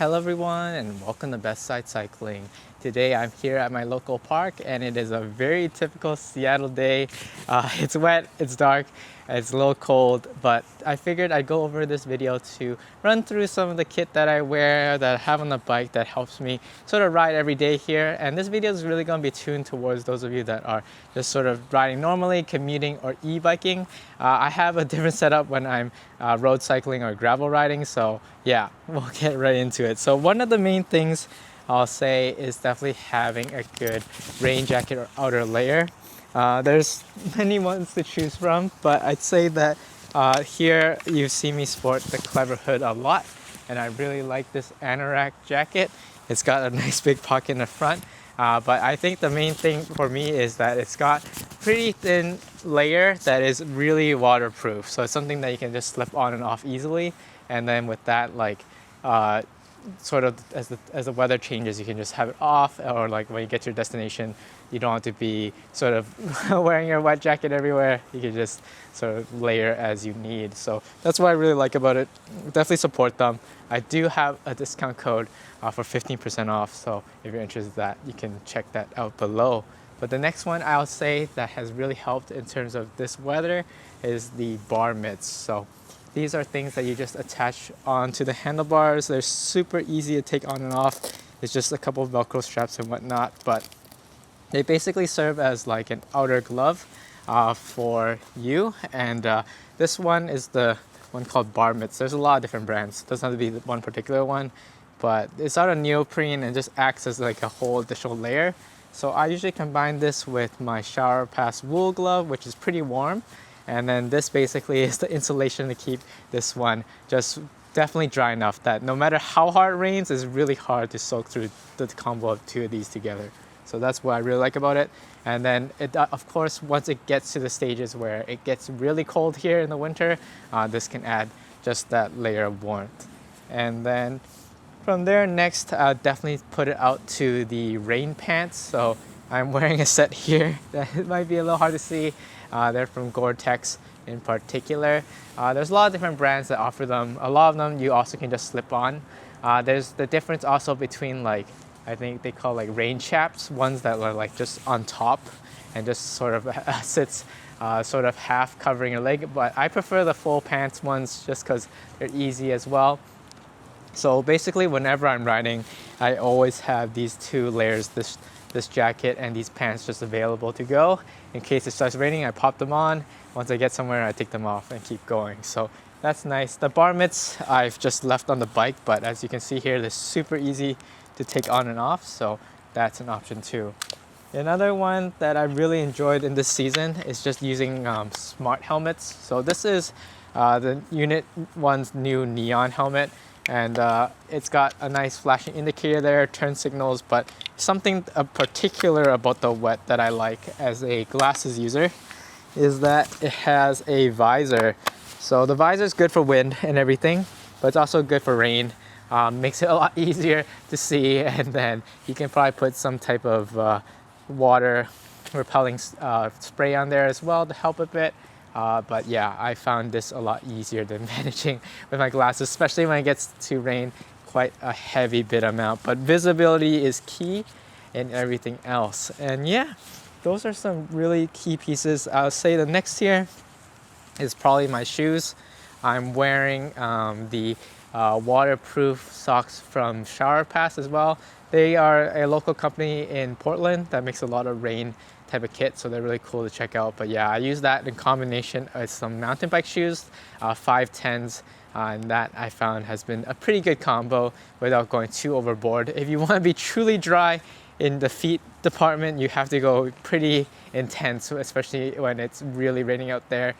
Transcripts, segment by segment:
Hello everyone and welcome to Best Side Cycling. Today I'm here at my local park and it is a very typical Seattle day. It's wet, it's dark, it's a little cold, but I figured I'd go over this video to run through some of the kit that I wear, that I have on the bike that helps me sort of ride every day here. And this video is really going to be tuned towards those of you that are just sort of riding normally, commuting or e-biking. I have a different setup when I'm road cycling or gravel riding, so yeah, we'll get right into it. So one of the main things I'll say is definitely having a good rain jacket or outer layer. There's many ones to choose from, but I'd say that here you see me sport the Cleverhood a lot, and I really like this Anorak jacket. It's got a nice big pocket in the front, but I think the main thing for me is that it's got pretty thin layer that is really waterproof. So it's something that you can just slip on and off easily, and then with that, like sort of as the weather changes, you can just have it off, or like when you get to your destination, you don't have to be sort of wearing your wet jacket everywhere. You can just sort of layer as you need. So that's what I really like about it. Definitely support them. I do have a discount code for 15% off, so if you're interested in that, you can check that out below. But the next one I'll say that has really helped in terms of this weather is the bar mitts. So these are things that you just attach onto the handlebars. They're super easy to take on and off. It's just a couple of Velcro straps and whatnot, but they basically serve as like an outer glove for you. And this one is the one called bar mitts. There's a lot of different brands. It doesn't have to be one particular one, but it's out of neoprene and just acts as like a whole additional layer. So I usually combine this with my shower pass wool glove, which is pretty warm. And then this basically is the insulation to keep this one just definitely dry enough that no matter how hard it rains, it's really hard to soak through the combo of two of these together. So that's what I really like about it. And then it, of course, once it gets to the stages where it gets really cold here in the winter, this can add just that layer of warmth. And then from there, next, I'll definitely put it out to the rain pants. So I'm wearing a set here that might be a little hard to see. They're from Gore-Tex in particular. There's a lot of different brands that offer them. A lot of them you also can just slip on. There's the difference also between, like, I think they call like rain chaps, ones that are like just on top and just sort of sits sort of half covering your leg. But I prefer the full pants ones just because they're easy as well. So basically, whenever I'm riding, I always have these two layers, this jacket and these pants just available to go. In case it starts raining, I pop them on. Once I get somewhere, I take them off and keep going. So that's nice. The bar mitts I've just left on the bike, but as you can see here, they're super easy to take on and off. So that's an option too. Another one that I really enjoyed in this season is just using smart helmets. So this is the Unit 1's new neon helmet. And it's got a nice flashing indicator there, turn signals, but something particular about the wet that I like as a glasses user is that it has a visor. So the visor is good for wind and everything, but it's also good for rain. Makes it a lot easier to see, and then you can probably put some type of water repelling spray on there as well to help a bit. But yeah, I found this a lot easier than managing with my glasses, especially when it gets to rain quite a heavy bit amount. But visibility is key in everything else. And yeah, those are some really key pieces. I'll say the next tier is probably my shoes. I'm wearing the waterproof socks from Shower Pass as well. They are a local company in Portland that makes a lot of rain type of kit, so they're really cool to check out. But yeah, I use that in combination with some mountain bike shoes, 510s, and that I found has been a pretty good combo without going too overboard. If you want to be truly dry in the feet department, you have to go pretty intense, especially when it's really raining out there.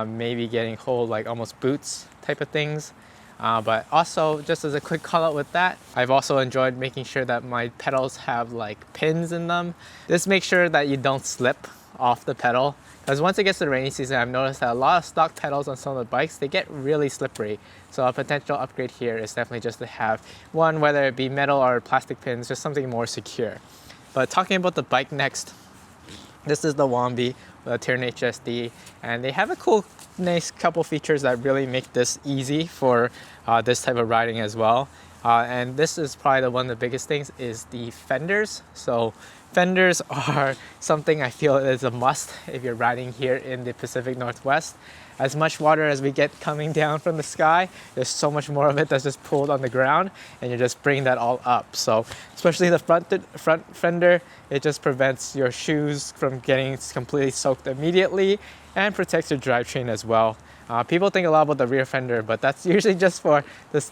Maybe getting whole like almost boots type of things. But also, just as a quick call out with that, I've also enjoyed making sure that my pedals have like pins in them. Just make sure that you don't slip off the pedal, because once it gets to the rainy season, I've noticed that a lot of stock pedals on some of the bikes, they get really slippery. So a potential upgrade here is definitely just to have one, whether it be metal or plastic pins, just something more secure. But talking about the bike next, this is the Wombi, the Tiern HSD, and they have a cool, nice couple features that really make this easy for this type of riding as well. And this is probably one of the biggest things is the fenders. So fenders are something I feel is a must if you're riding here in the Pacific Northwest. As much water as we get coming down from the sky, there's so much more of it that's just pulled on the ground, and you're just bringing that all up. So especially the front fender, it just prevents your shoes from getting completely soaked immediately and protects your drivetrain as well. People think a lot about the rear fender, but that's usually just for this,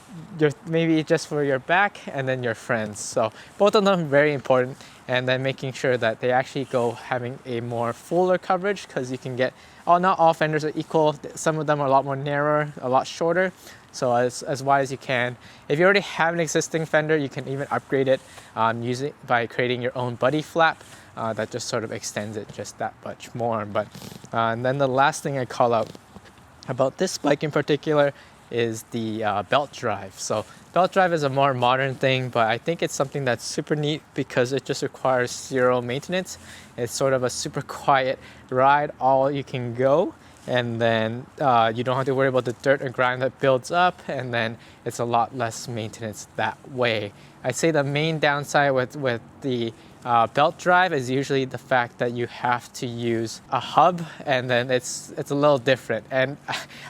maybe just for your back and then your friends. So both of them very important, and then making sure that they actually go having a more fuller coverage, because you can get, not all fenders are equal. Some of them are a lot more narrower, a lot shorter. So as wide as you can. If you already have an existing fender, you can even upgrade it using by creating your own buddy flap. That just sort of extends it just that much more. But and then the last thing I call out about this bike in particular is the belt drive. So belt drive is a more modern thing, but I think it's something that's super neat because it just requires zero maintenance. It's sort of a super quiet ride, all you can go. And then you don't have to worry about the dirt or grime that builds up, and then it's a lot less maintenance that way. I'd say the main downside with the belt drive is usually the fact that you have to use a hub, and then it's a little different. And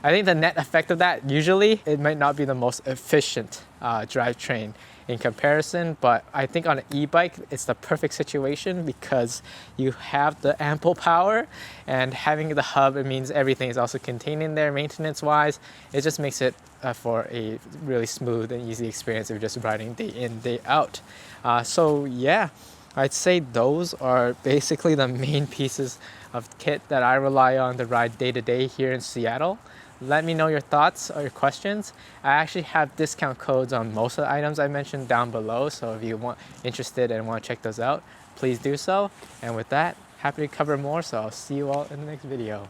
I think the net effect of that, usually it might not be the most efficient drivetrain in comparison, but I think on an e-bike it's the perfect situation because you have the ample power, and having the hub, it means everything is also contained in there maintenance wise. It just makes it for a really smooth and easy experience if you're just riding day in, day out. So yeah, I'd say those are basically the main pieces of kit that I rely on to ride day to day here in Seattle. Let me know your thoughts or your questions. I actually have discount codes on most of the items I mentioned down below, so if you want interested and want to check those out, please do so. And with that, happy to cover more, so I'll see you all in the next video.